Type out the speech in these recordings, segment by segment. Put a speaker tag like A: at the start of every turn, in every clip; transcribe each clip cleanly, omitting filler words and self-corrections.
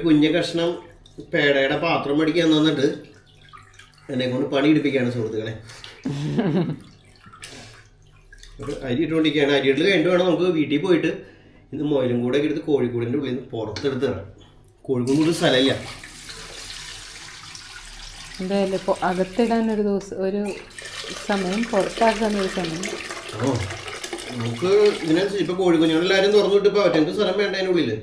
A: കുഞ്ഞ കഷ്ണം പേടയുടെ പാത്രം മേടിക്കാൻ തന്നിട്ട് എന്നെ കൊണ്ട് പണിയെടുപ്പിക്കുകയാണ് സുഹൃത്തുക്കളെ. ഒരു അരി ഇട്ടുകൊണ്ടിരിക്കുകയാണ്. അരി ഇടൽ കഴിഞ്ഞിട്ട് വേണം നമുക്ക് വീട്ടിൽ പോയിട്ട് ഇന്ന് മൊയിലും കൂടെ ഒക്കെ എടുത്ത് കോഴിക്കൂടിൻ്റെ ഉള്ളിൽ നിന്ന് പുറത്തെടുത്ത് തരാം. കോഴിക്കൂട് സ്ഥലമില്ല.
B: എന്തായാലും ഇപ്പോൾ അകത്തിടാൻ ഒരു ദിവസം ഒരു സമയം, പുറത്താക്കാൻ ഒരു സമയം.
A: നമുക്ക് ഇതിനനുസരിച്ച് ഇപ്പൊ കോഴിക്കുഞ്ഞുങ്ങളെല്ലാരും തുറന്നു വിട്ടിപ്പോ അവറ്റങ്ങൾക്ക് സ്ഥലം വേണ്ട അതിനുള്ളില്.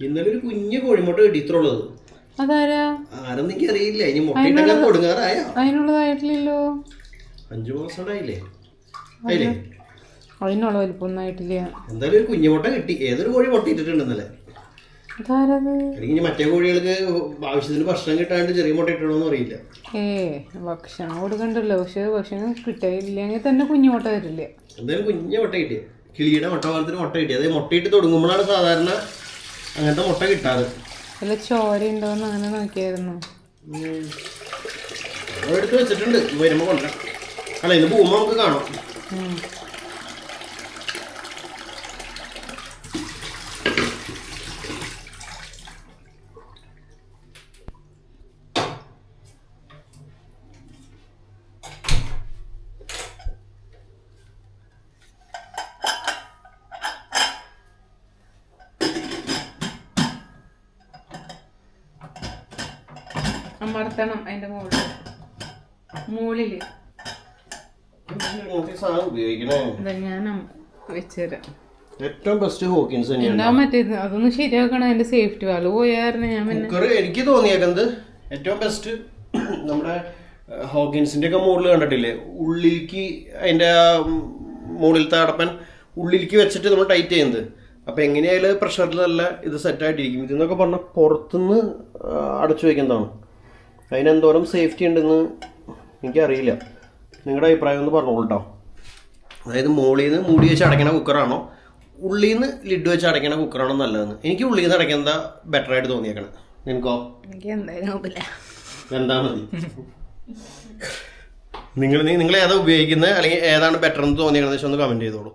A: ഇന്നലെ ഒരു കുഞ്ഞു കോഴിമുട്ട കിട്ടി, ഇത്ര ഉള്ളത്.
B: അതാരാ
A: ആരെന്ന് എനിക്ക് അറിയില്ല. ഇനി മുട്ടയിട്ടൊക്കെ കൊടുങ്ങാറായോ?
B: അതിനുള്ളതായിട്ടില്ലല്ലോ.
A: 5 മാസം ആയില്ലേ?
B: അതിനുള്ള വലിപ്പൊന്നും ആയിട്ടില്ല.
A: എന്തായാലും ഒരു കുഞ്ഞുമുട്ട കിട്ടി. ഏതൊരു കോഴി മുട്ട ഇട്ടിട്ടുണ്ട് ഇന്നലെ. എനിക്ക് മറ്റേ കോഴികൾക്ക് ആവശ്യത്തിന് ഭക്ഷണം കിട്ടാണ്ട് ചെറിയ മുട്ട ഇട്ടണമെന്ന് അറിയില്ല.
B: ഭക്ഷണം കൊടുക്കണ്ടല്ലോ. പക്ഷെ ഭക്ഷണം കിട്ടിയില്ലെങ്കിൽ തന്നെ കുഞ്ഞുമുട്ട തരില്ല.
A: എന്തായാലും കുഞ്ഞ മുട്ട കിട്ടിയ കിളിയുടെ മുട്ട പോലത്തിന് മുട്ട കിട്ടി. അതായത് മുട്ടയിട്ട് തുടങ്ങുമ്പോഴാണ് സാധാരണ അങ്ങനത്തെ മുട്ട കിട്ടാറ്.
B: അല്ല ചോര ഉണ്ടോന്ന് അങ്ങനെ നോക്കിയായിരുന്നു.
A: എടുത്ത് വെച്ചിട്ടുണ്ട്. വരുമ്പോ കൊണ്ടുവരാം. അല്ല ഇന്ന് പോകുമ്പോ നമുക്ക് കാണാം.
B: അമർത്തണം അതിന്റെ മുകളില്. ഞാൻ വെച്ചുതരാം.
A: ഏറ്റവും ബെസ്റ്റ് ഹോക്കിൻസ്
B: എന്താ മറ്റേത് അതൊന്ന് ശരിയാക്കണം. അതിന്റെ സേഫ്റ്റി വാല് പോയായിരുന്നു. ഞാൻ
A: എനിക്ക് തോന്നിയേക്കുന്നത് ഏറ്റവും ബെസ്റ്റ് നമ്മുടെ ഹോക്കിൻസിന്റെ ഒക്കെ മുകളിൽ കണ്ടിട്ടില്ലേ, ഉള്ളിലേക്ക് അതിന്റെ മുകളിലത്തെ അടപ്പൻ ഉള്ളിലേക്ക് വെച്ചിട്ട് നമ്മൾ ടൈറ്റ് ചെയ്യുന്നത്. അപ്പൊ എങ്ങനെയായാലും പ്രഷറിലല്ല ഇത് സെറ്റായിട്ടിരിക്കും. ഇതെന്നൊക്കെ പറഞ്ഞാൽ പുറത്തുനിന്ന് അടച്ചു വയ്ക്കുന്നതാണ്. അതിനെന്തോരം സേഫ്റ്റി ഉണ്ടെന്ന് എനിക്കറിയില്ല. നിങ്ങളുടെ അഭിപ്രായം ഒന്ന് പറഞ്ഞോളൂ കേട്ടോ. അതായത് മുകളിൽ നിന്ന് മൂടി വെച്ച് അടയ്ക്കണ കുക്കറാണോ ഉള്ളിൽ നിന്ന് ലിഡ് വെച്ച് അടയ്ക്കണ കുക്കറാണോ നല്ലതെന്ന്? എനിക്ക് ഉള്ളിൽ നിന്ന് അടയ്ക്കുന്നതാ ബെറ്റർ ആയിട്ട് തോന്നിയേക്കണേ. നിനക്കോ? എന്താ മതി. നിങ്ങൾ ഏതാ ഉപയോഗിക്കുന്നത് അല്ലെങ്കിൽ ഏതാണ് ബെറ്റർ എന്ന് തോന്നിയേക്കണെന്ന് വെച്ചാൽ ഒന്ന് കമൻറ്റ് ചെയ്തോളൂ.